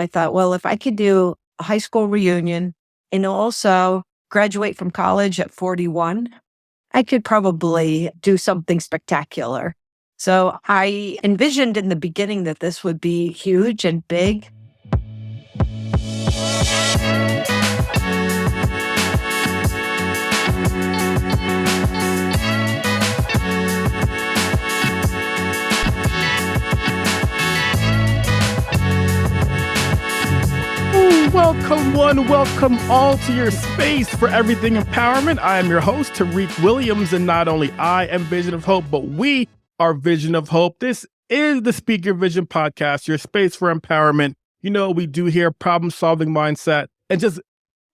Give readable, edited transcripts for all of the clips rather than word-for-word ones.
I thought, well, if I could do a high school reunion and also graduate from college at 41, I could probably do something spectacular. So I envisioned in the beginning that this would be huge and big. Welcome one, welcome all to your space for everything empowerment. I am your host, Tariq Williams, and not only I am Vision of Hope, but we are Vision of Hope. This is the Speak Your Vision podcast, your space for empowerment. You know, we do here problem-solving mindset and just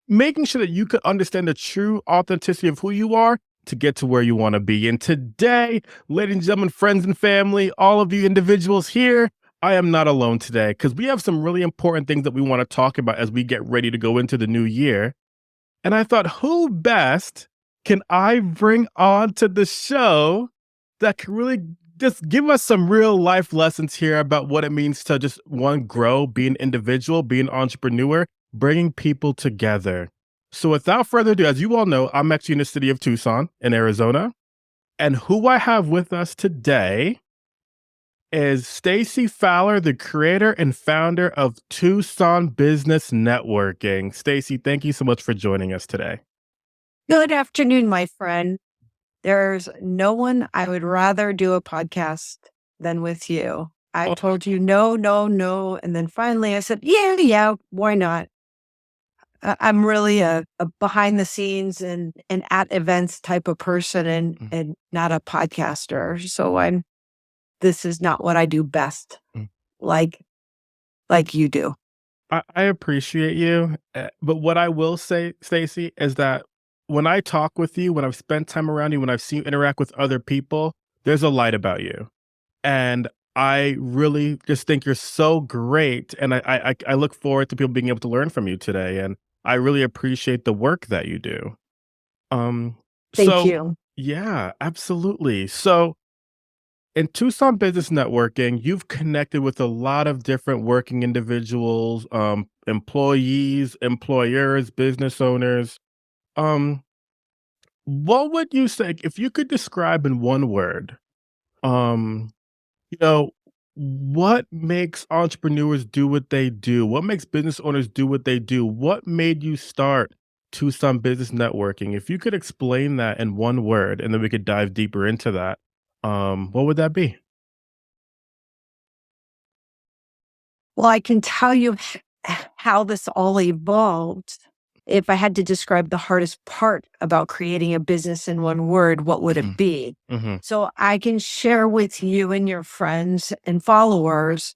making sure that you could understand the true authenticity of who you are to get to where you want to be. And today, ladies and gentlemen, friends and family, all of you individuals here, I am not alone today because we have some really important things that we want to talk about as we get ready to go into the new year. And I thought, who best can I bring on to the show that can really just give us some real life lessons here about what it means to just, one, grow, be an individual, be an entrepreneur, bringing people together. So without further ado, as you all know, I'm actually in the city of Tucson in Arizona. And who I have with us today is Stacie Fowler, the creator and founder of Tucson Business Networking. Stacie, thank you so much for joining us today. Good afternoon, my friend. There's no one I would rather do a podcast than with you. I told you no. And then finally I said, yeah, why not? I'm really a behind the scenes and at events type of person and not a podcaster. So this is not what I do best, like you do. I appreciate you. But what I will say, Stacie, is that when I talk with you, when I've spent time around you, when I've seen you interact with other people, there's a light about you. And I really just think you're so great. And I look forward to people being able to learn from you today. And I really appreciate the work that you do. Thank you. Yeah, absolutely. So in Tucson Business Networking, you've connected with a lot of different working individuals, employees, employers, business owners. What would you say, if you could describe in one word, um, what makes entrepreneurs do what they do? What makes business owners do what they do? What made you start Tucson Business Networking? If you could explain that in one word, and then we could dive deeper into that. What would that be? Well, I can tell you how this all evolved. If I had to describe the hardest part about creating a business in one word, what would it be? So I can share with you and your friends and followers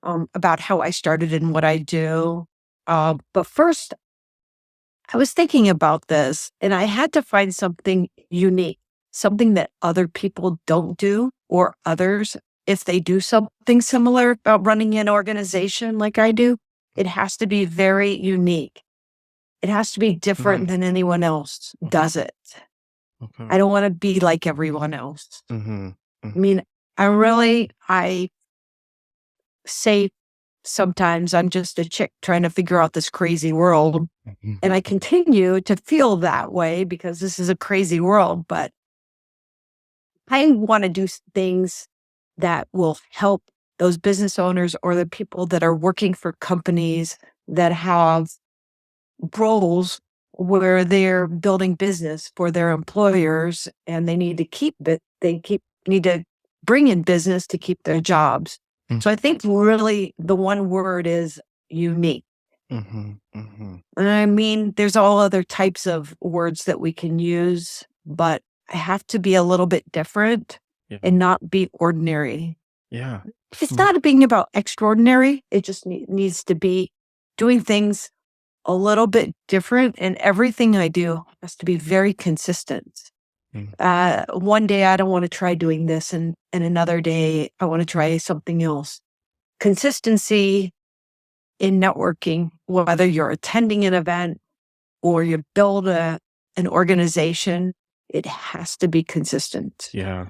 about how I started and what I do. But first, I was thinking about this and I had to find something unique, something that other people don't do, or others, if they do something similar about running an organization like I do, it has to be very unique. It has to be different than anyone else does it. Okay. I don't want to be like everyone else. I mean, I say sometimes I'm just a chick trying to figure out this crazy world. And I continue to feel that way because this is a crazy world, but I want to do things that will help those business owners or the people that are working for companies that have roles where they're building business for their employers and they need to keep it. Need to bring in business to keep their jobs. So I think really the one word is unique. And I mean, there's all other types of words that we can use, but I have to be a little bit different and not be ordinary. Yeah. It's not being about extraordinary. It just needs to be doing things a little bit different. And everything I do has to be very consistent. One day I don't want to try doing this and another day I want to try something else. Consistency in networking, whether you're attending an event or you build an organization, it has to be consistent. Yeah.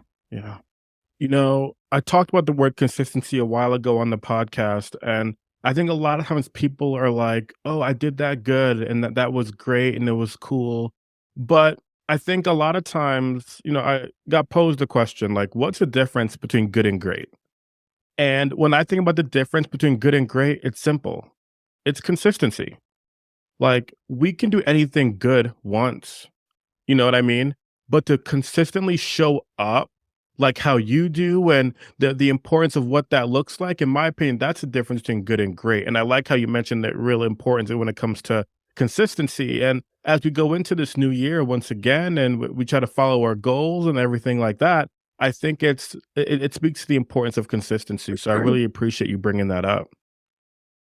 I talked about the word consistency a while ago on the podcast, and I think a lot of times people are like, "Oh, I did that good and that was great and it was cool." But I think a lot of times, I got posed a question like, "What's the difference between good and great?" And when I think about the difference between good and great, it's simple. It's consistency. Like, we can do anything good once, you know what I mean? But to consistently show up like how you do and the importance of what that looks like, in my opinion, that's the difference between good and great. And I like how you mentioned that real importance when it comes to consistency. And as we go into this new year once again, and we try to follow our goals and everything like that, I think it speaks to the importance of consistency. So I really appreciate you bringing that up.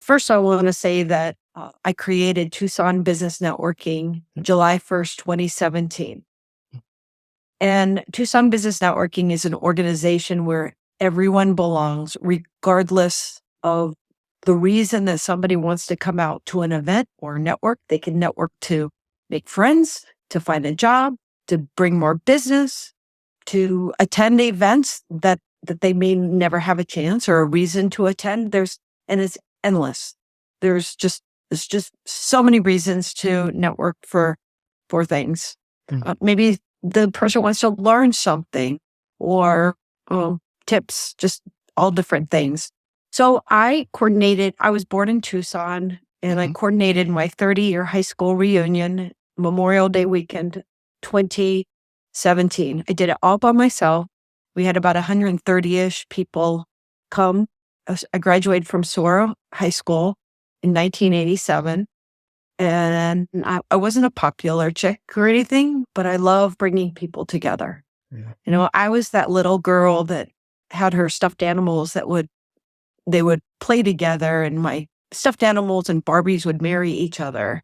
First, I want to say that I created Tucson Business Networking July 1st, 2017. And Tucson Business Networking is an organization where everyone belongs, regardless of the reason that somebody wants to come out to an event or network. They can network to make friends, to find a job, to bring more business, to attend events that they may never have a chance or a reason to attend. And it's endless. There's just so many reasons to network for things. Maybe the person wants to learn something or tips, just all different things. So I was born in Tucson, and I coordinated my 30-year high school reunion, Memorial Day weekend, 2017. I did it all by myself. We had about 130-ish people come. I graduated from Sora High School in 1987. And I wasn't a popular chick or anything, but I love bringing people together. Yeah. I was that little girl that had her stuffed animals they would play together, and my stuffed animals and Barbies would marry each other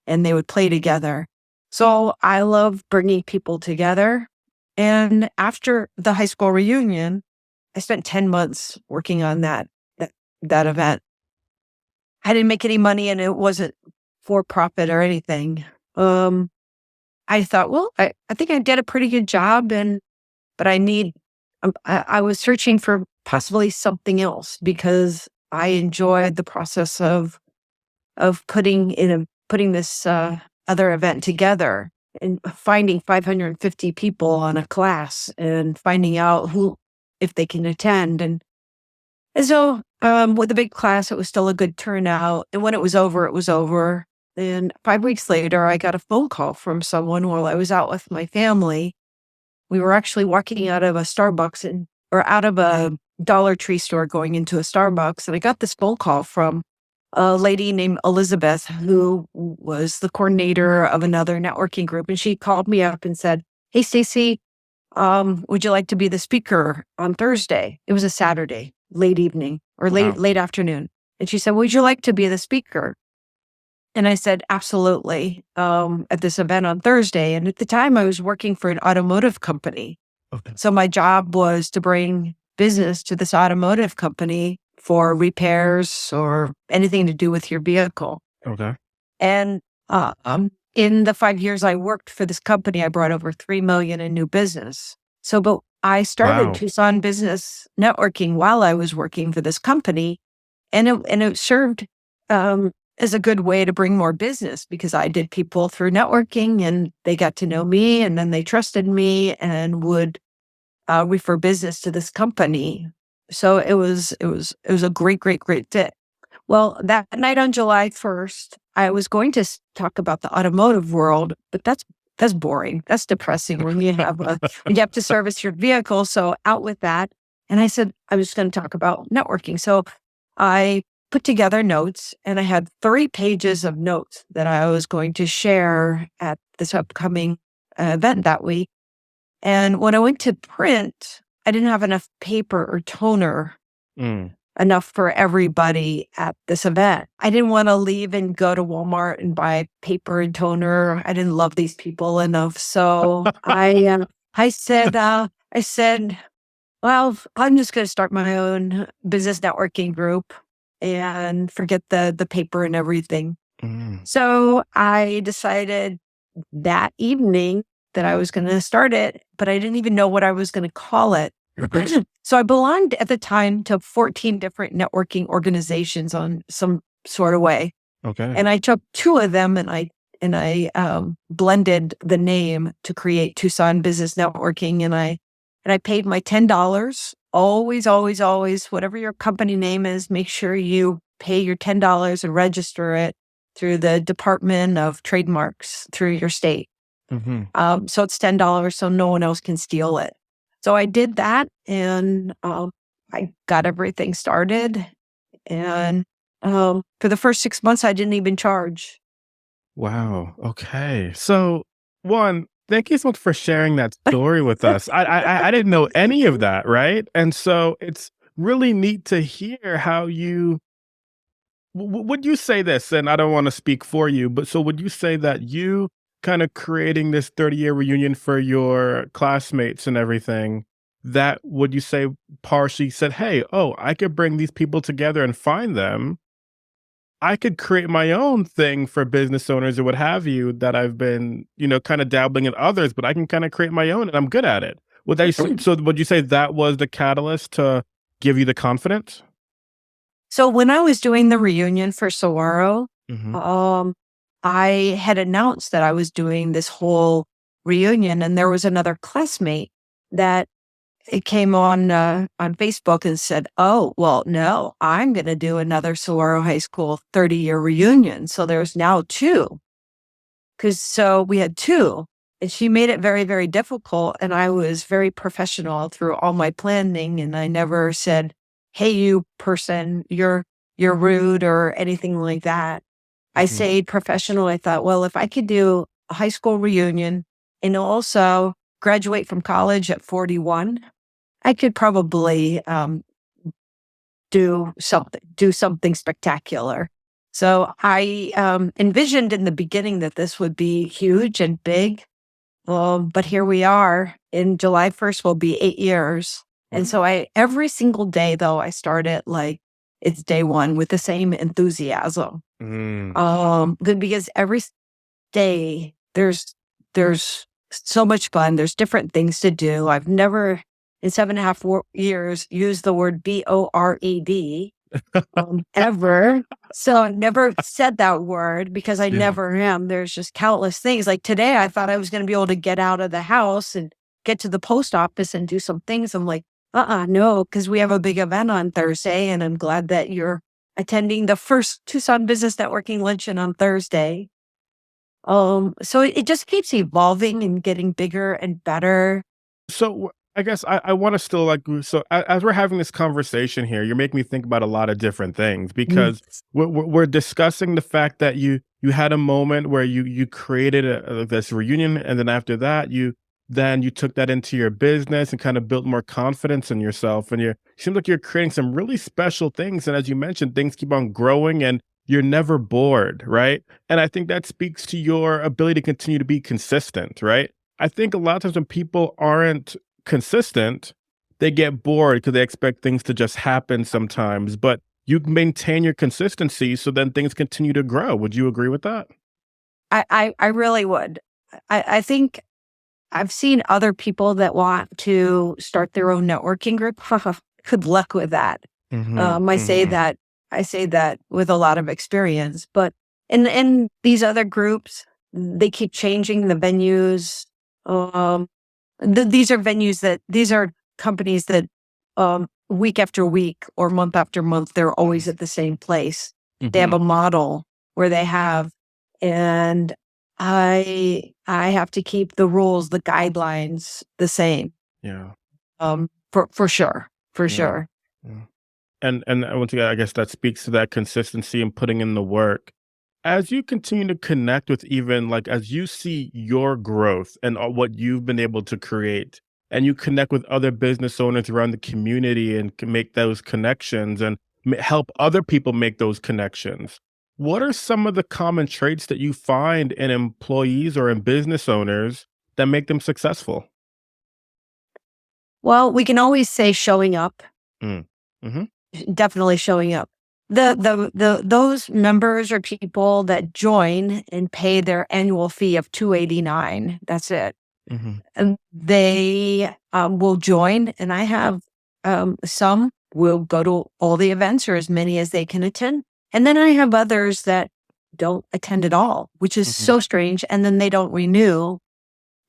and they would play together. So I love bringing people together. And after the high school reunion, I spent 10 months working on that event. I didn't make any money, and it wasn't for profit or anything. I thought, well, I think I did a pretty good job, but I was searching for possibly something else, because I enjoyed the process of putting this other event together and finding 550 people on a class and finding out if they can attend. And so with the big class, it was still a good turnout. And when it was over, it was over. And 5 weeks later, I got a phone call from someone while I was out with my family. We were actually walking out of a Starbucks or out of a Dollar Tree store going into a Starbucks. And I got this phone call from a lady named Elizabeth, who was the coordinator of another networking group. And she called me up and said, "Hey, Stacy, would you like to be the speaker on Thursday?" It was a Saturday, late evening or late afternoon. And she said, "Would you like to be the speaker?" And I said, "Absolutely," at this event on Thursday. And at the time, I was working for an automotive company. Okay. So my job was to bring business to this automotive company for repairs or anything to do with your vehicle. Okay. And in the 5 years I worked for this company, I brought over $3 million in new business. But I started Tucson Business Networking while I was working for this company, and it served as a good way to bring more business, because I did people through networking, and they got to know me, and then they trusted me and would refer business to this company. So it was a great fit. Well, that night on July 1st, I was going to talk about the automotive world, but that's boring. That's depressing when you have to service your vehicle. So out with that. And I said, I was going to talk about networking. So I put together notes, and I had 3 pages of notes that I was going to share at this upcoming event that week. And when I went to print, I didn't have enough paper or toner enough for everybody at this event. I didn't want to leave and go to Walmart and buy paper and toner. I didn't love these people enough. So I said, well, I'm just going to start my own business networking group and forget the paper and everything. So I decided that evening that I was going to start it, but I didn't even know what I was going to call it. So I belonged at the time to 14 different networking organizations on some sort of way. Okay. And I took 2 of them and I blended the name to create Tucson Business Networking. And I paid my $10. Always, always, always, whatever your company name is, make sure you pay your $10 and register it through the Department of Trademarks through your state. So it's $10 so no one else can steal it. So I did that and I got everything started. And for the first 6 months, I didn't even charge. Wow. Okay. So, one, thank you so much for sharing that story with us. I didn't know any of that, right? And so it's really neat to hear how you would you say this, and I don't want to speak for you, but so would you say that you kind of creating this 30-year reunion for your classmates and everything, that would you say partially said, hey, oh, I could bring these people together and find them. I could create my own thing for business owners or what have you that I've been, kind of dabbling in others, but I can kind of create my own and I'm good at it. So would you say that was the catalyst to give you the confidence? So when I was doing the reunion for Saguaro, I had announced that I was doing this whole reunion, and there was another classmate that it came on Facebook and said, "Oh, well, no, I'm going to do another Saguaro High School 30-year reunion." So there's now 2, so we had 2, and she made it very, very difficult. And I was very professional through all my planning, and I never said, "Hey, you person, you're rude" or anything like that. I stayed professional. I thought, well, if I could do a high school reunion and also graduate from college at 41, I could probably do something spectacular. So I envisioned in the beginning that this would be huge and big. But here we are. In July 1st will be 8 years. And so every single day, though, I start it like it's day one with the same enthusiasm. Because every day there's so much fun. There's different things to do. I've never in 7.5 years used the word BORED ever. So I never said that word because I never am. There's just countless things. Like today, I thought I was going to be able to get out of the house and get to the post office and do some things. I'm like, no, because we have a big event on Thursday, and I'm glad that you're attending the first Tucson Business Networking luncheon on Thursday. So it just keeps evolving and getting bigger and better. So I guess I want to still as we're having this conversation here, you're making me think about a lot of different things because we're discussing the fact that you had a moment where you created this reunion, and then after that you took that into your business and kind of built more confidence in yourself, and you seem like you're creating some really special things. And as you mentioned, things keep on growing and you're never bored, right? And I think that speaks to your ability to continue to be consistent, right? I think a lot of times when people aren't consistent, they get bored because they expect things to just happen sometimes, but you maintain your consistency so then things continue to grow. Would you agree with that? I really would. I think I've seen other people that want to start their own networking group. Good luck with that. I say that with a lot of experience, but in these other groups, they keep changing the venues. These are companies that week after week or month after month, they're always at the same place. They have a model where they have, and I have to keep the rules, the guidelines the same. Yeah. For sure. Yeah. And once again, I guess that speaks to that consistency and putting in the work. As you continue to connect with as you see your growth and what you've been able to create, and you connect with other business owners around the community and can make those connections and help other people make those connections, what are some of the common traits that you find in employees or in business owners that make them successful? Well, we can always say showing up. Definitely showing up. Those members or people that join and pay their annual fee of $289. That's it. and they will join. And I have some will go to all the events or as many as they can attend. And then I have others that don't attend at all, which is so strange. And then they don't renew.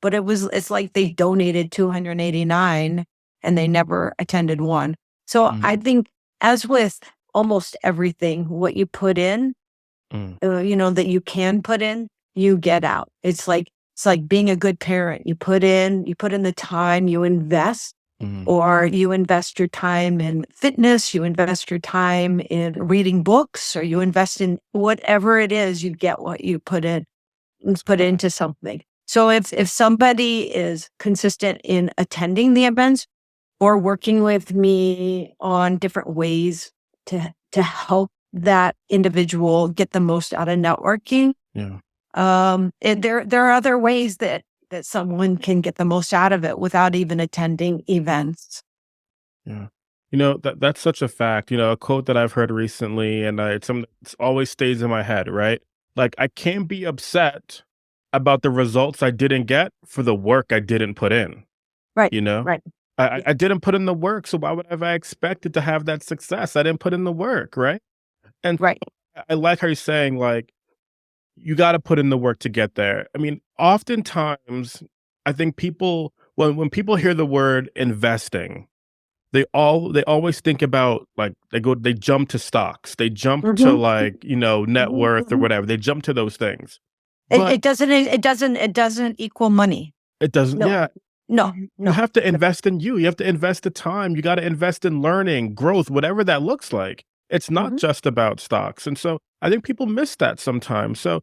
But it's like they donated 289 and they never attended one. So I think, as with almost everything, what you put in, that you can put in, you get out. It's like being a good parent. You put in the time, you invest, or you invest your time in fitness, you invest your time in reading books, or you invest in whatever it is, you get what you put into something. So if somebody is consistent in attending the events or working with me on different ways to help that individual get the most out of networking, there are other ways that someone can get the most out of it without even attending events. Yeah. That's such a fact. A quote that I've heard recently, and it always stays in my head, right? Like, I can't be upset about the results I didn't get for the work I didn't put in. Right. Right. I didn't put in the work, so why would I expected to have that success? I didn't put in the work, right? And I like how you're saying, like, you got to put in the work to get there. I mean, oftentimes, I think people, when people hear the word investing, they always think about, like, they jump to stocks, they jump to, like, net worth or whatever. They jump to those things. It doesn't equal money. It doesn't. No. Yeah. No. You have to invest in you. You have to invest the time. You got to invest in learning, growth, whatever that looks like. It's not just about stocks. And so I think people miss that sometimes. So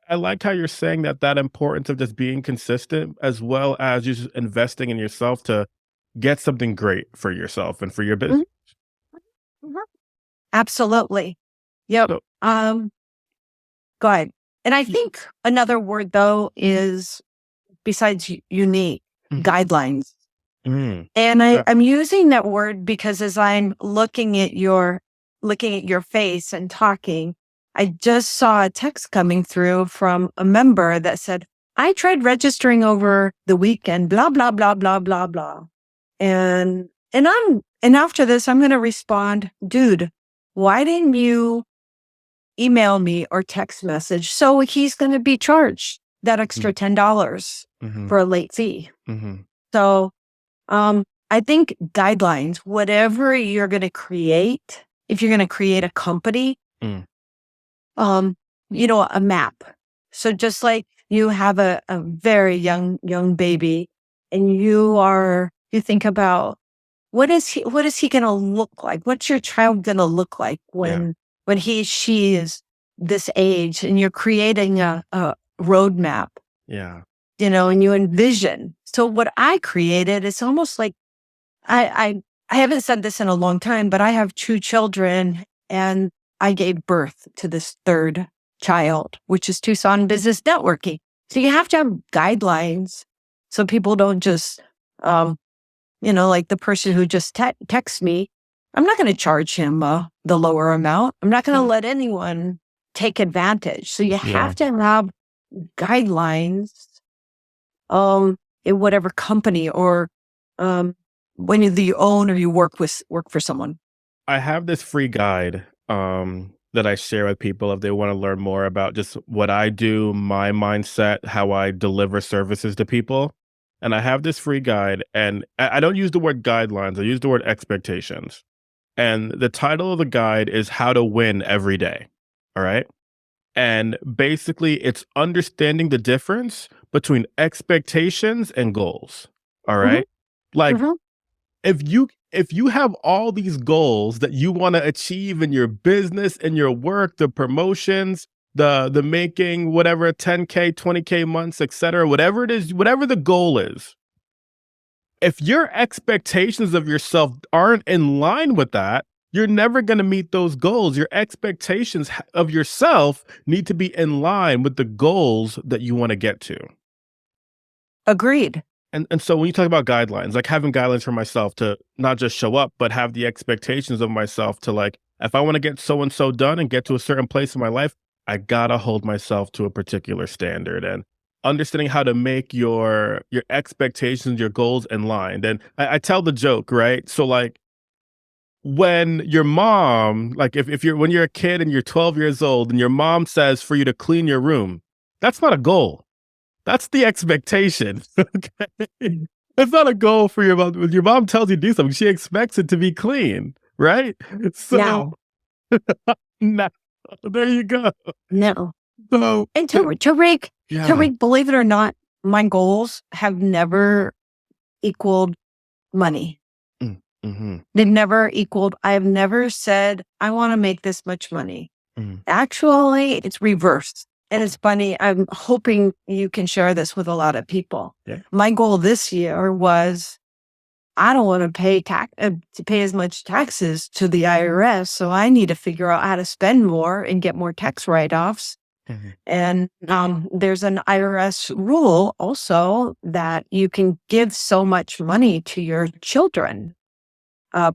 I like how you're saying that importance of just being consistent, as well as just investing in yourself to get something great for yourself and for your business. Absolutely. Yep. So, go ahead. And I think another word, though, is, besides unique, guidelines. And I'm using that word because as I'm looking at your face and talking, I just saw a text coming through from a member that said, I tried registering over the weekend, blah, blah, blah, blah, blah, blah. And after this, I'm going to respond, dude, why didn't you email me or text message? So he's going to be charged that extra $10 for a late fee. So I think guidelines, whatever you're going to create, if you're going to create a company, a map. So just like you have a very young baby, and you think about, what is he going to look like? What's your child going to look like when she is this age, and you're creating a roadmap? Yeah. And you envision. So what I created is almost like, I haven't said this in a long time, but I have 2 children, and I gave birth to this 3rd child, which is Tucson Business Networking. So you have to have guidelines so people don't just, like the person who just texts me, I'm not going to charge him the lower amount. I'm not going to let anyone take advantage. So you have to have guidelines in whatever company or when you own or you work for someone. I have this free guide that I share with people if they want to learn more about just what I do, my mindset, how I deliver services to people. And I have this free guide, and I don't use the word guidelines. I use the word expectations. And the title of the guide is How to Win Every Day. All right. And basically, it's understanding the difference between expectations and goals. All right. Like, if you have all these goals that you want to achieve in your business, in your work, the promotions, the making, whatever, 10K, 20K months, etc., whatever it is, whatever the goal is, if your expectations of yourself aren't in line with that, you're never going to meet those goals. Your expectations of yourself need to be in line with the goals that you want to get to. Agreed. And so when you talk about guidelines, like having guidelines for myself to not just show up, but have the expectations of myself to, like, if I want to get so-and-so done and get to a certain place in my life, I gotta hold myself to a particular standard. And understanding how to make your expectations, your goals in line. Then I tell the joke, right? So like when your mom, like if you're when you're a kid and you're 12 years old and your mom says for you to clean your room, that's not a goal. That's the expectation. Okay. That's not a goal for your mom. When your mom tells you to do something, she expects it to be clean, right? So No, now, there you go. no. So And Tariq, yeah. believe it or not, my goals have never equaled money. Mm-hmm. They've never equaled. I have never said, I want to make this much money. Mm-hmm. Actually, it's reversed. And it's funny. I'm hoping you can share this with a lot of people. Yeah. My goal this year was, I don't want to pay as much taxes to the IRS. So I need to figure out how to spend more and get more tax write-offs. Mm-hmm. And there's an IRS rule also that you can give so much money to your children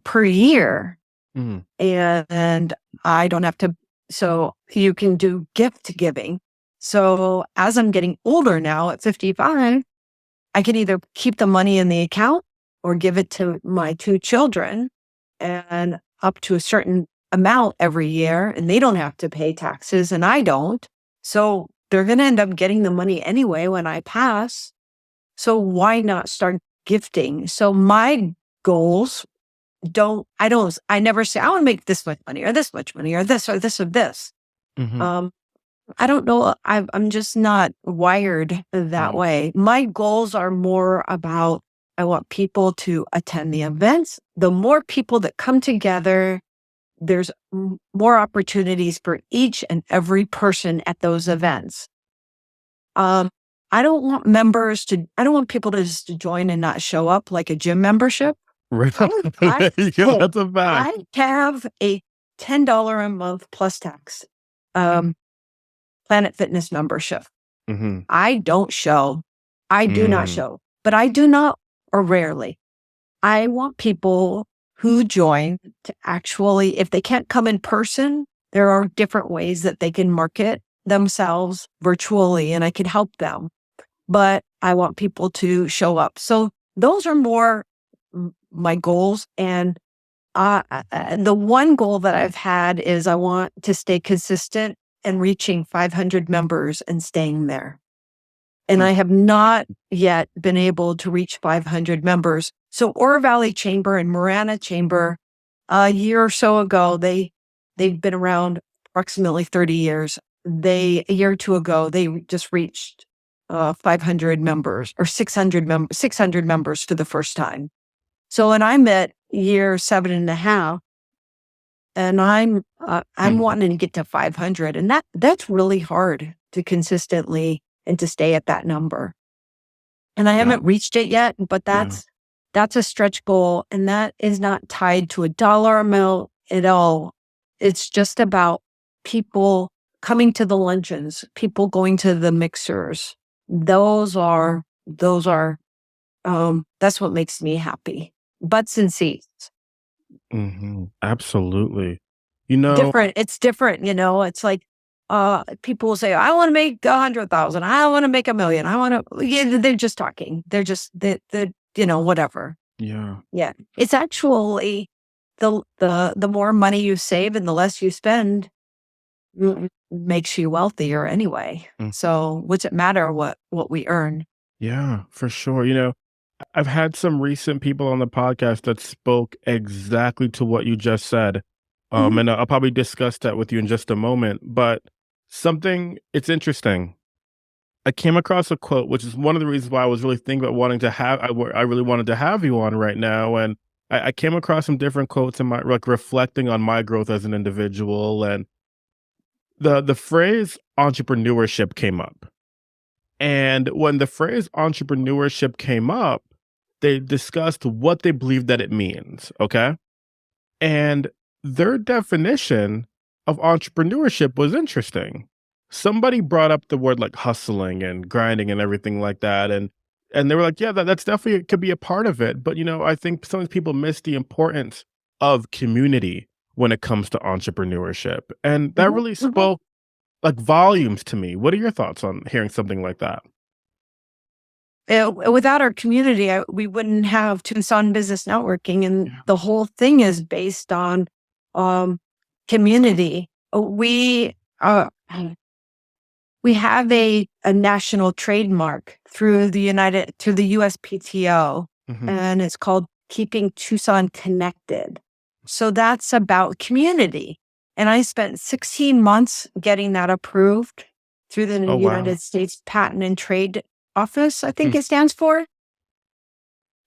per year. Mm-hmm. And I don't have to, so you can do gift giving. So as I'm getting older now at 55, I can either keep the money in the account or give it to my 2 children and up to a certain amount every year, and they don't have to pay taxes and I don't. So they're going to end up getting the money anyway when I pass. So why not start gifting? So my goals I never say, I want to make this much money or this much money or this or this or this. Mm-hmm. I don't know. I'm just not wired that way. My goals are more about, I want people to attend the events. The more people that come together, there's more opportunities for each and every person at those events. I don't want I don't want people to just join and not show up like a gym membership. Right. There you go. That's a fact. I have a $10 a month plus tax Planet Fitness membership. Mm-hmm. I don't show. I do not show, but I do not, or rarely. I want people who join to actually, if they can't come in person, there are different ways that they can market themselves virtually and I can help them. But I want people to show up. So those are more my goals. And the one goal that I've had is I want to stay consistent and reaching 500 members and staying there. And I have not yet been able to reach 500 members. So Oro Valley Chamber and Marana Chamber, a year or so ago, they've been around approximately 30 years. A year or two ago, they just reached 500 members or 600 members for the first time. So, and I'm at year 7.5, and I'm wanting to get to 500, and that's really hard to consistently and to stay at that number. And I haven't reached it yet, but that's a stretch goal, and that is not tied to a dollar amount at all. It's just about people coming to the luncheons, people going to the mixers. That's what makes me happy. Butts and seats. Mm-hmm. Absolutely. It's different, it's like, people will say, I want to make 100,000. I want to make 1 million. They're just talking. They're just, whatever. Yeah. Yeah. It's actually the more money you save and the less you spend makes you wealthier anyway. So what's it matter what we earn? Yeah, for sure. I've had some recent people on the podcast that spoke exactly to what you just said. And I'll probably discuss that with you in just a moment. But it's interesting. I came across a quote, which is one of the reasons why I was really thinking about I really wanted to have you on right now. And I came across some different quotes in reflecting on my growth as an individual. And the phrase entrepreneurship came up. And when the phrase entrepreneurship came up, they discussed what they believe that it means. Okay. And their definition of entrepreneurship was interesting. Somebody brought up the word like hustling and grinding and everything like that. And they were like, yeah, that's definitely could be a part of it. But, I think sometimes people miss the importance of community when it comes to entrepreneurship. And that really spoke like volumes to me. What are your thoughts on hearing something like that? without our community, we wouldn't have Tucson Business Networking. And the whole thing is based on community. We have a national trademark through the USPTO, and it's called Keeping Tucson Connected. So that's about community. And I spent 16 months getting that approved through the United States Patent and Trade Office, I think it stands for.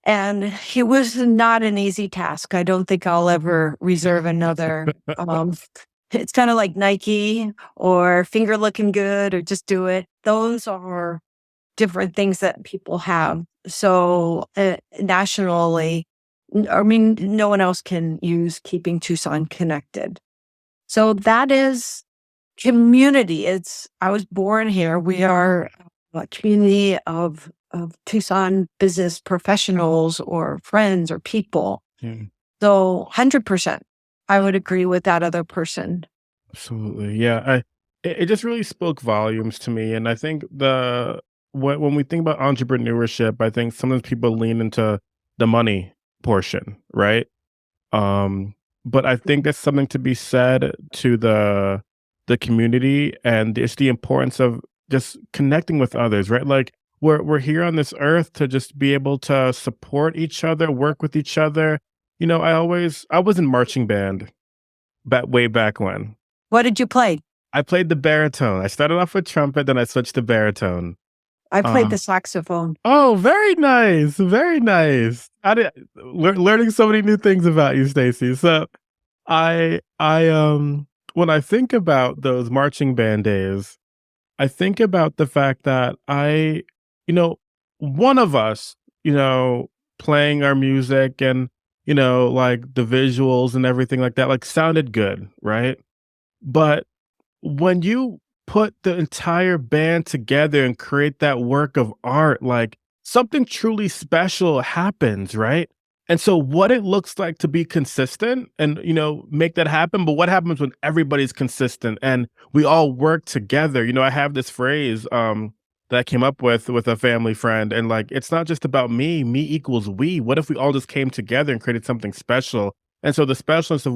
And it was not an easy task. I don't think I'll ever reserve another. It's kind of like Nike or finger looking good or just do it. Those are different things that people have. So nationally, I mean, no one else can use Keeping Tucson Connected. So that is community. I was born here. We are a community of Tucson business professionals or friends or people. So 100%, I would agree with that other person. Absolutely. Yeah. It just really spoke volumes to me. And I think when we think about entrepreneurship, I think sometimes people lean into the money portion, right? But I think there's something to be said to the community, and it's the importance of just connecting with others, right? Like we're here on this earth to just be able to support each other, work with each other. You know, I was in marching band way back when. What did you play? I played the baritone. I started off with trumpet, then I switched to baritone. I played the saxophone. Oh, very nice. Very nice. Learning so many new things about you, Stacie. So I when I think about those marching band days, I think about the fact that one of us, playing our music and, like the visuals and everything like that, like sounded good, right? But when you put the entire band together and create that work of art, like something truly special happens, right? And so what it looks like to be consistent and, make that happen. But what happens when everybody's consistent and we all work together? I have this phrase that I came up with a family friend, and like, it's not just about me equals we. What if we all just came together and created something special? And so the specialness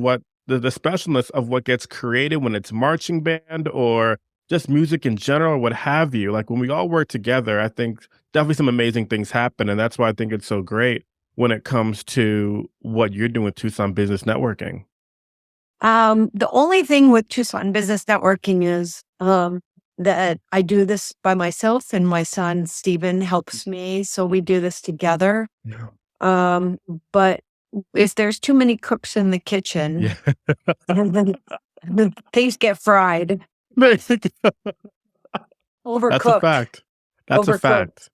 of what gets created when it's marching band or just music in general, or what have you, like when we all work together, I think definitely some amazing things happen. And that's why I think it's so great when it comes to what you're doing with Tucson Business Networking. The only thing with Tucson Business Networking is that I do this by myself, and my son, Steven, helps me. So we do this together. Yeah. But if there's too many cooks in the kitchen, then things get fried. Overcooked. That's a fact. That's a fact.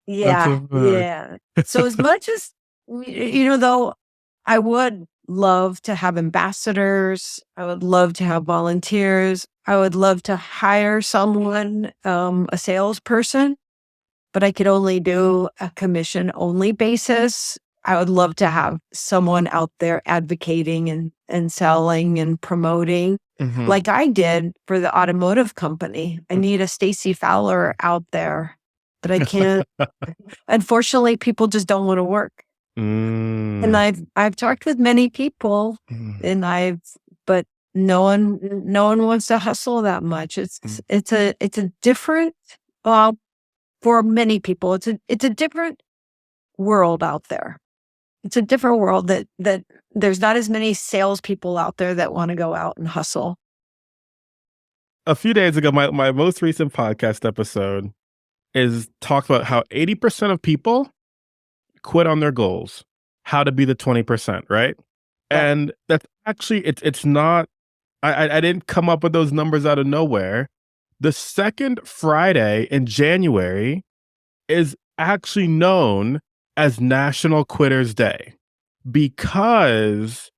Yeah. Yeah. So as much as, though I would love to have ambassadors, I would love to have volunteers, I would love to hire someone, a salesperson, but I could only do a commission only basis. I would love to have someone out there advocating and selling and promoting. Like I did for the automotive company. I need a Stacie Fowler out there, but I can't. Unfortunately, people just don't want to work. And I've talked with many people, but no one wants to hustle that much. It's a different, for many people, it's a different world out there. It's a different world that there's not as many salespeople out there that want to go out and hustle. A few days ago, my most recent podcast episode talked about how 80% of people quit on their goals, how to be the 20%, right? Yeah. And that's actually, it's not, I didn't come up with those numbers out of nowhere. The second Friday in January is actually known as National Quitters Day because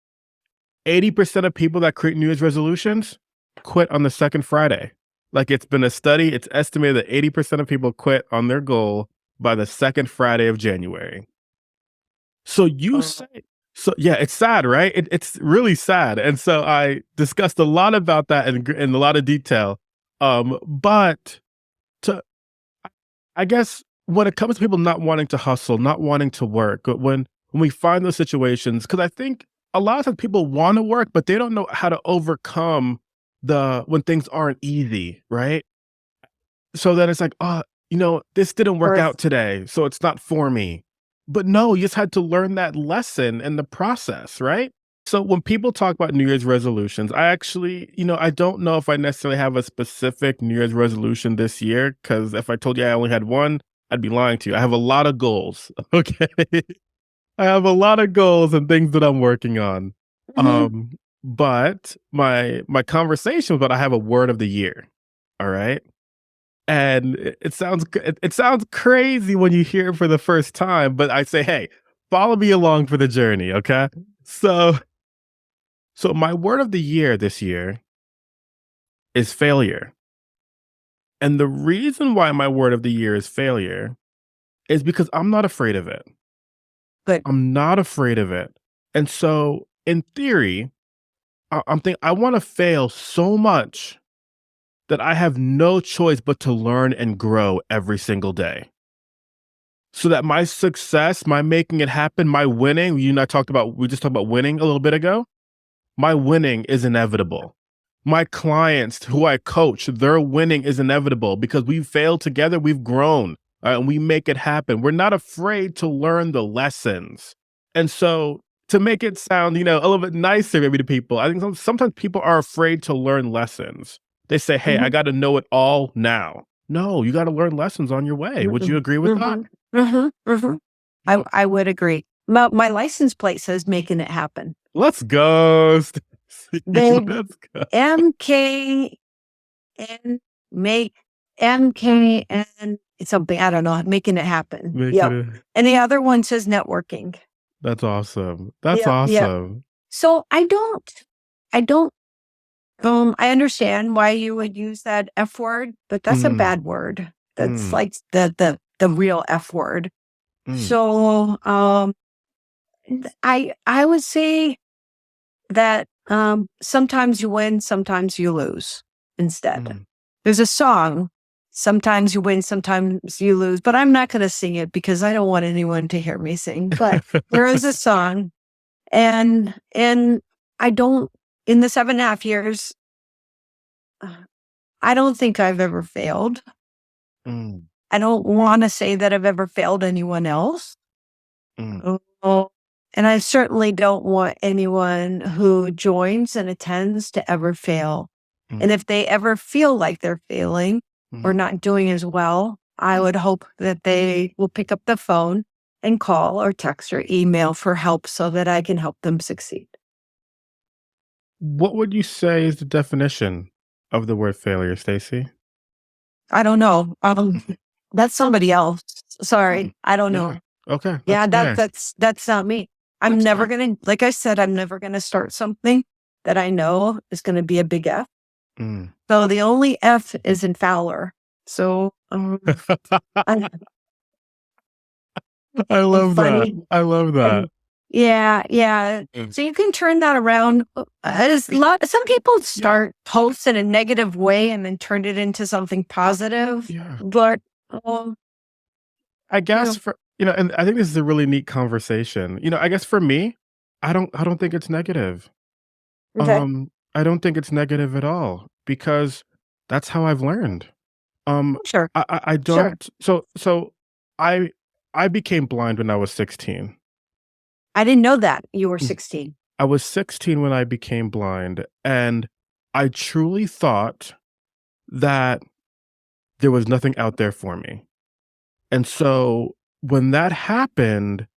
80% of people that create New Year's resolutions quit on the second Friday. Like, it's been a study, it's estimated that 80% of people quit on their goal by the second Friday of January. So yeah, it's sad, right? It's really sad. And so I discussed a lot about that in a lot of detail. But I guess when it comes to people not wanting to hustle, not wanting to work, when we find those situations, because I think a lot of times people want to work, but they don't know how to overcome when things aren't easy, right? So then it's like, oh, this didn't work out today, so it's not for me. But no, you just had to learn that lesson in the process, right? So when people talk about New Year's resolutions, I actually, I don't know if I necessarily have a specific New Year's resolution this year, because if I told you I only had one, I'd be lying to you. I have a lot of goals, okay? I have a lot of goals and things that I'm working on. But my conversation was about I have a word of the year, all right? And it sounds crazy when you hear it for the first time, but I say, hey, follow me along for the journey, okay? So my word of the year this year is failure. And the reason why my word of the year is failure is because I'm not afraid of it. Good. I'm not afraid of it. And so in theory, I'm thinking I want to fail so much that I have no choice but to learn and grow every single day. So that my success, my making it happen, my winning, we just talked about winning a little bit ago. My winning is inevitable. My clients who I coach, their winning is inevitable because we've failed together, we've grown, and we make it happen. We're not afraid to learn the lessons. And so to make it sound, a little bit nicer maybe to people, I think sometimes people are afraid to learn lessons. They say, hey, I got to know it all now. No, you got to learn lessons on your way. Would you agree with that? I would agree. My license plate says making it happen. Let's go. Babe, Let's go. MKN, something, I don't know, making it happen. And the other one says networking. That's awesome. That's awesome. Yep. So I understand why you would use that F word, but that's a bad word. That's like the real F word. So I would say that sometimes you win, sometimes you lose instead. There's a song, sometimes you win, sometimes you lose, but I'm not going to sing it because I don't want anyone to hear me sing. But there is a song, and I don't, in the 7.5 years, I don't think I've ever failed. I don't want to say that I've ever failed anyone else. And I certainly don't want anyone who joins and attends to ever fail. And if they ever feel like they're failing or not doing as well, I would hope that they will pick up the phone and call or text or email for help so that I can help them succeed. What would you say is the definition of the word failure, Stacie? I don't know. That's somebody else. Sorry. I don't know. Okay. Yeah, that's not me. I'm never going to, like I said, I'm never going to start something that I know is going to be a big F. So the only F is in Fowler. So I love that. I love that. Yeah. So you can turn that around. Some people start posts in a negative way and then turn it into something positive. Yeah. But I guess and I think this is a really neat conversation. I guess for me, I don't think it's negative. okay. I don't think it's negative at all because that's how I've learned. Sure. I don't. Sure. So I became blind when I was 16. I didn't know that you were 16. I was 16 when I became blind, and I truly thought that there was nothing out there for me. And so when that happened,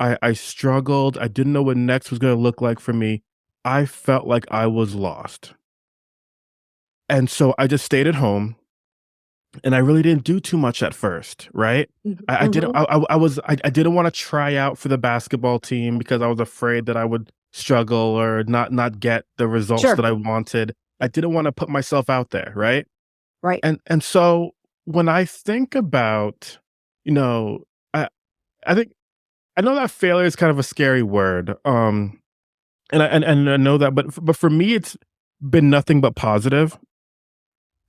I struggled. I didn't know what next was going to look like for me. I felt like I was lost. And so I just stayed at home, and I really didn't do too much at first, right? I didn't want to try out for the basketball team because I was afraid that I would struggle or not get the results that I wanted. I didn't want to put myself out there, right? Right. And so when I think about, I think I know that failure is kind of a scary word. And I know that, but for me, it's been nothing but positive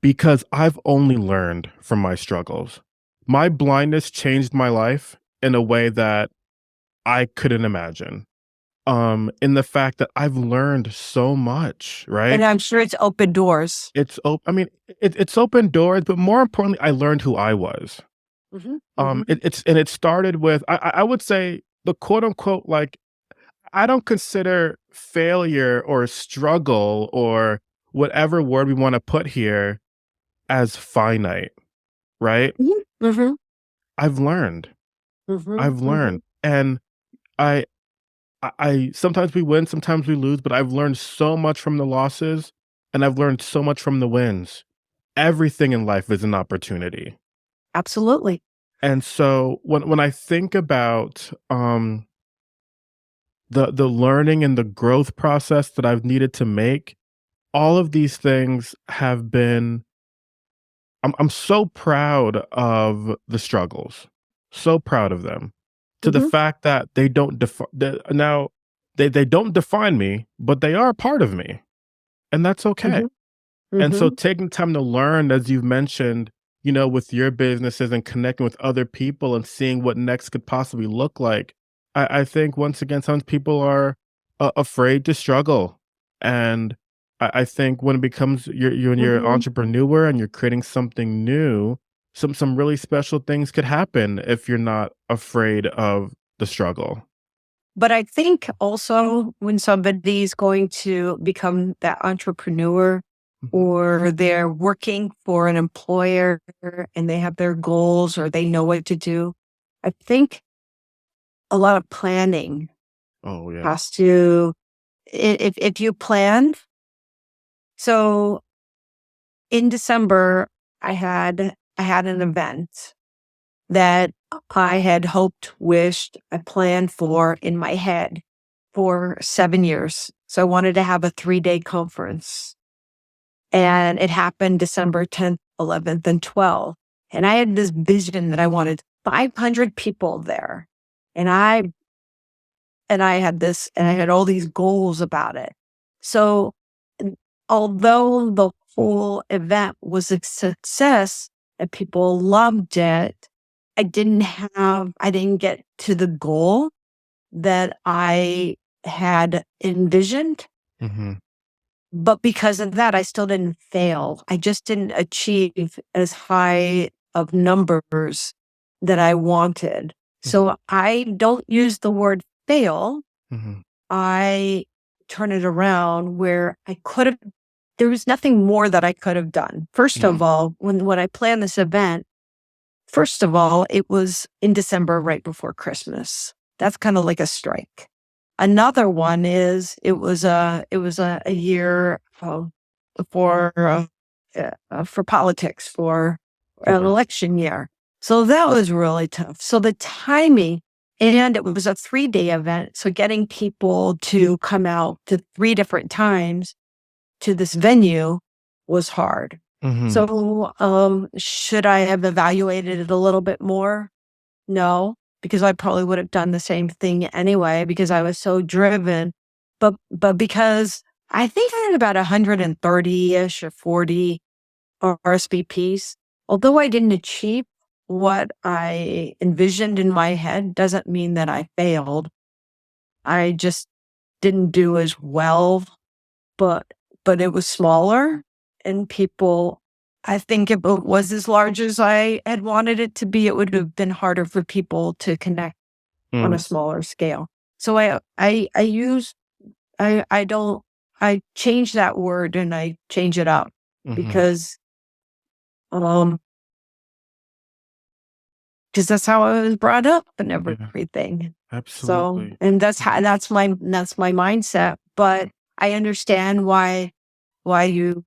because I've only learned from my struggles. my blindness changed my life in a way that I couldn't imagine. In the fact that I've learned so much, right? And I'm sure it's opened doors. I mean, it's opened doors, but more importantly, I learned who I was. It started with I would say the quote unquote, like, I don't consider failure or struggle or whatever word we want to put here as finite, right? I've learned. I've learned. And I I sometimes we win, sometimes we lose, but I've learned so much from the losses and I've learned so much from the wins. Everything in life is an opportunity. Absolutely. And so when I think about the learning and the growth process that I've needed to make, all of these things have been I'm so proud of the struggles. So proud of them. To the fact that they don't now they don't define me, but they are a part of me. And that's okay. And so taking time to learn, as you've mentioned, with your businesses and connecting with other people and seeing what next could possibly look like. I think once again, sometimes people are afraid to struggle. And I think when it becomes when you're an entrepreneur and you're creating something new, some really special things could happen if you're not afraid of the struggle. But I think also when somebody's going to become that entrepreneur or they're working for an employer and they have their goals or they know what to do, I think a lot of planning has to, if you plan. So in December, I had an event that I had hoped, wished, I planned for in my head for 7 years. So I wanted to have a 3-day conference. And it happened December 10th, 11th, and 12th. And I had this vision that I wanted 500 people there. And I had all these goals about it. So although the whole event was a success and people loved it, I didn't get to the goal that I had envisioned. But because of that, I still didn't fail. I just didn't achieve as high of numbers that I wanted. So I don't use the word fail. I turn it around where there was nothing more that I could have done. First of all, when I planned this event, first of all, it was in December, right before Christmas. That's kind of like a strike. Another one is it was a year for politics, for an election year. So that was really tough. So the timing, and it was a 3-day event. So getting people to come out to 3 different times to this venue was hard. So should I have evaluated it a little bit more? No, because I probably would have done the same thing anyway because I was so driven. But because I think I had about 130-ish or 40 RSVPs. Although I didn't achieve what I envisioned in my head, doesn't mean that I failed. I just didn't do as well, but it was smaller and people, I think if it was as large as I had wanted it to be, it would have been harder for people to connect on a smaller scale. So I change that word and I change it up because that's how I was brought up and everything. Absolutely. So, and that's my mindset, but I understand why you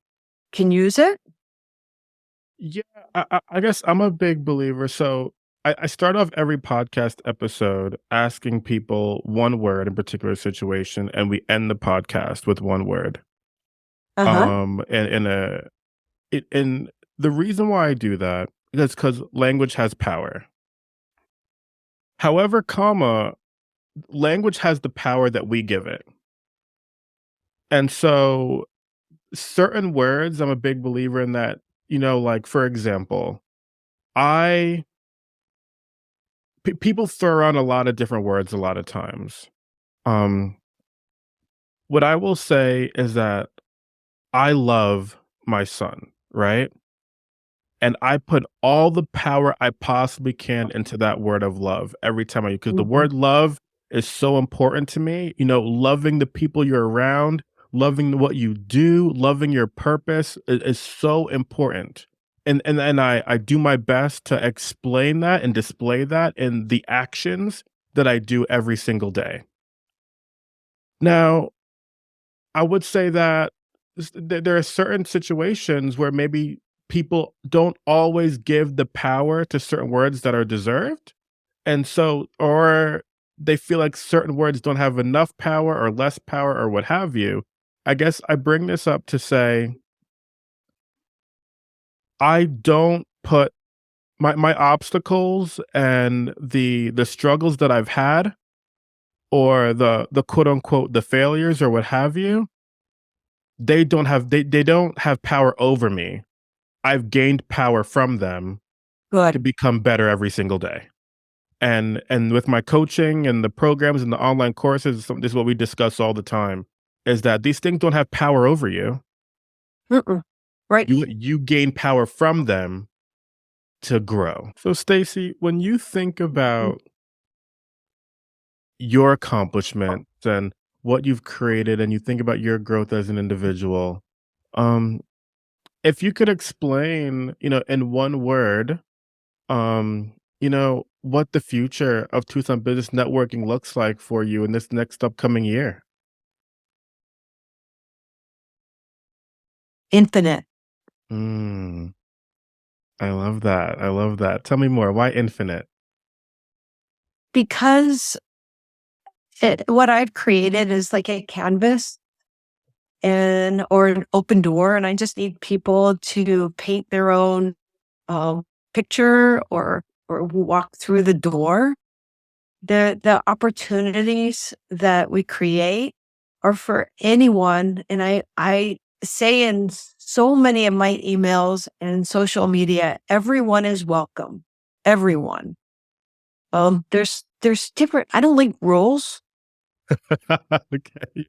can use it. Yeah, I guess I'm a big believer. So I start off every podcast episode asking people one word in a particular situation, and we end the podcast with one word. And the reason why I do that is because language has power. However, language has the power that we give it. And so certain words, I'm a big believer in that, like, for example, I people throw around a lot of different words a lot of times. Um, what I will say is that I love my son, right? And I put all the power I possibly can into that word of love every time because the Mhm. word love is so important to me. Loving the people you're around, loving what you do, loving your purpose is so important. And I do my best to explain that and display that in the actions that I do every single day. Now, I would say that there are certain situations where maybe people don't always give the power to certain words that are deserved. And so, or they feel like certain words don't have enough power or less power or what have you. I guess I bring this up to say, I don't put my obstacles and the struggles that I've had or the quote unquote the failures or what have you, they don't have power over me. I've gained power from them to Good. become better every single day. And with my coaching and the programs and the online courses, this is what we discuss all the time, is that these things don't have power over you. Mm-mm. Right. You gain power from them to grow. So Stacy, when you think about your accomplishments and what you've created and you think about your growth as an individual, um, if you could explain, in one word, what the future of Tucson Business Networking looks like for you in this next upcoming year. Infinite. Mm, I love that. I love that. Tell me more. Why infinite? Because what I've created is like a canvas or an open door, and I just need people to paint their own um, picture or walk through the door. The opportunities that we create are for anyone, and I say in so many of my emails and social media, everyone is welcome. Everyone. There's different. I don't like rules. Okay.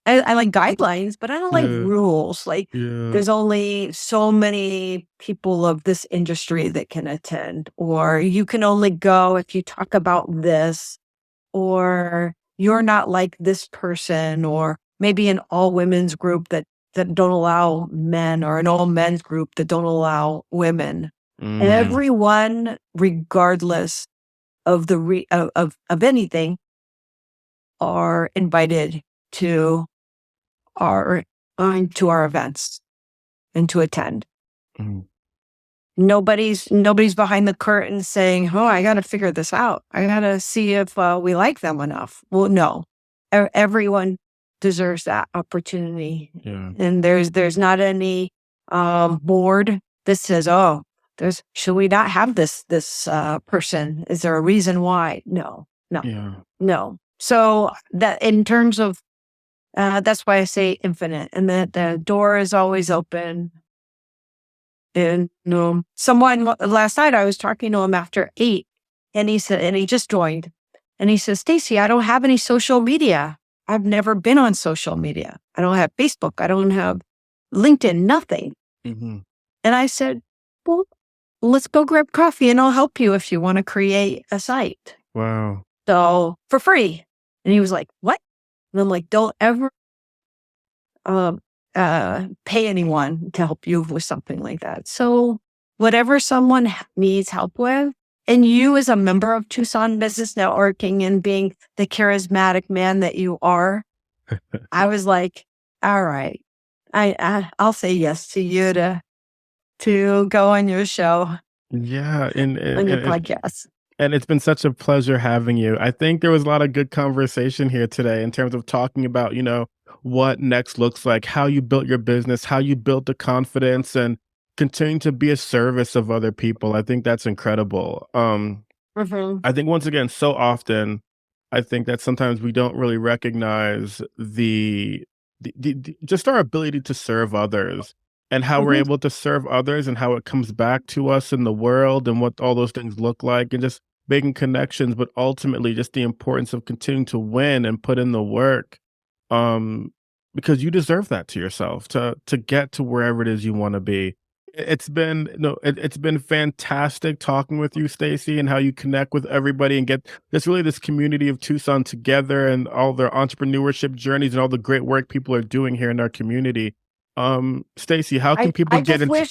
I like guidelines, but I don't like Yeah. rules. Like, Yeah. there's only so many people of this industry that can attend, or you can only go if you talk about this, or you're not like this person, or maybe an all women's group that don't allow men, or an all men's group that don't allow women. Mm, Everyone, regardless of of anything, are invited to our to our events and to attend. mm, Nobody's behind the curtain saying, "Oh, I got to figure this out. I got to see if we like them enough." Well, no, everyone deserves that opportunity, yeah. and there's not any board that says, "Oh, there's should we not have this person? Is there a reason why?" No, no, Yeah. no. So that in terms of that's why I say infinite, and that the door is always open. And someone last night I was talking to him after 8, and he just joined, and he says, "Stacy, I don't have any social media. I've never been on social media. I don't have Facebook. I don't have LinkedIn, nothing." Hmm. And I said, "Well, let's go grab coffee, and I'll help you if you want to create a site. Wow. So for free." And he was like, "What?" And I'm like, "Don't ever um, pay anyone to help you with something like that." So whatever someone needs help with, and you as a member of Tucson Business Networking and being the charismatic man that you are, I was like, all right, I'll say yes to you to go on your show, Yeah. And, on and, your and podcast. And it's been such a pleasure having you. I think there was a lot of good conversation here today in terms of talking about, what next looks like, how you built your business, how you built the confidence and continuing to be a service of other people. I think that's incredible. Mhm. I think once again, so often, I think that sometimes we don't really recognize just our ability to serve others and how we're Mhm. able to serve others and how it comes back to us in the world and what all those things look like and just making connections, but ultimately just the importance of continuing to win and put in the work. Because you deserve that to yourself to get to wherever it is you want to be. It's been fantastic talking with you, Stacie, and how you connect with everybody and get this community of Tucson together and all their entrepreneurship journeys and all the great work people are doing here in our community. Stacie, how can people get into?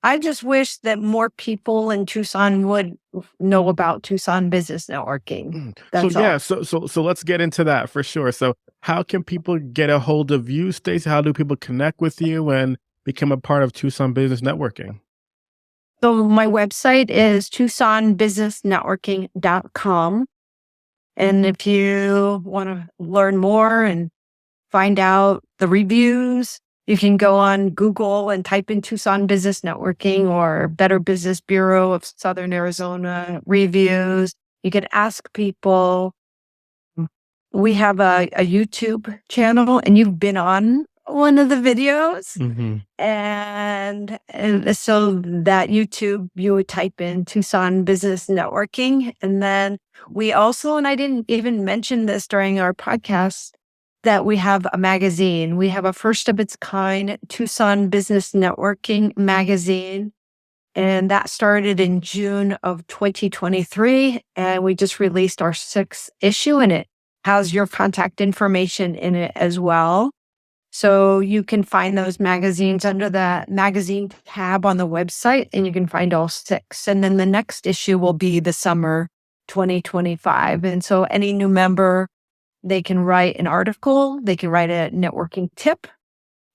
I just wish that more people in Tucson would know about Tucson Business Networking. That's all. So let's get into that for sure. So how can people get a hold of you, Stacie? How do people connect with you and become a part of Tucson Business Networking? So my website is tucsonbusinessnetworking.com. And if you want to learn more and find out the reviews, you can go on Google and type in Tucson Business Networking or Better Business Bureau of Southern Arizona reviews. You can ask people. We have a YouTube channel, and you've been on one of the videos. Mm-hmm. And so that YouTube, you would type in Tucson Business Networking. And then we also, and I didn't even mention this during our podcast, that we have a magazine. We have a first of its kind Tucson Business Networking magazine. And that started in June of 2023. And we just released our 6th issue, and it has your contact information in it as well. So you can find those magazines under the magazine tab on the website, and you can find all 6. And then the next issue will be the summer 2025. And so any new member, they can write an article, they can write a networking tip.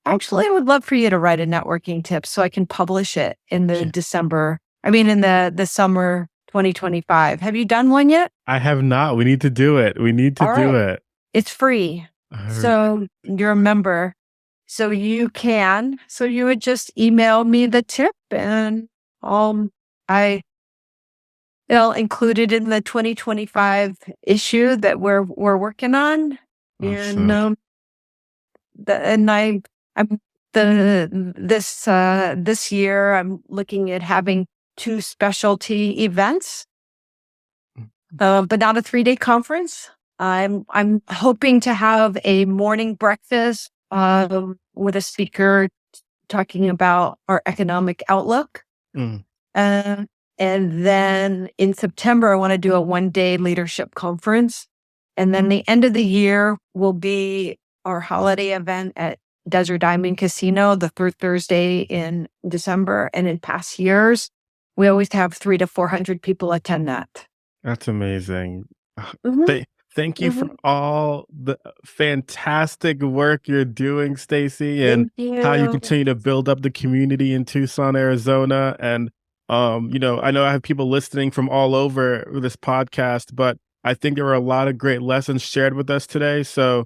Actually, I would love for you to write a networking tip so I can publish it in the in the summer 2025. Have you done one yet? I have not. We need to do it. It. It's free. So you're a member. So you can. So you would just email me the tip, and it'll include it in the 2025 issue that we're working on. Awesome. This year I'm looking at having 2 specialty events, but not a 3-day conference. I'm hoping to have a morning breakfast with a speaker talking about our economic outlook. And then in September, I want to do a 1-day leadership conference. And then the end of the year will be our holiday event at Desert Diamond Casino, the 3rd Thursday in December. And in past years, we always have 300 to 400 people attend that. That's amazing. Mm-hmm. Thank you for all the fantastic work you're doing, Stacie, and how you continue to build up the community in Tucson, Arizona. And I know I have people listening from all over this podcast, but I think there were a lot of great lessons shared with us today. So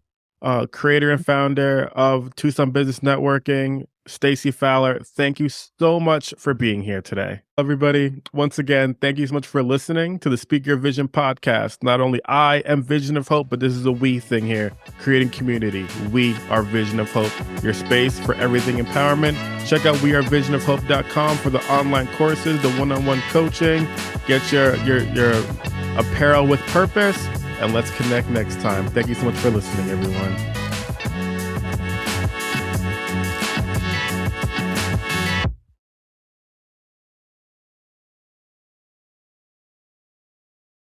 creator and founder of Tucson Business Networking, Stacie Fowler, thank you so much for being here today. Everybody, once again, thank you so much for listening to the Speak Your Vision podcast. Not only I am Vision of Hope, but this is a we thing here, creating community. We are Vision of Hope, your space for everything empowerment. Check out wearevisionofhope.com for the online courses, the one-on-one coaching, get your apparel with purpose, and let's connect next time. Thank you so much for listening, everyone.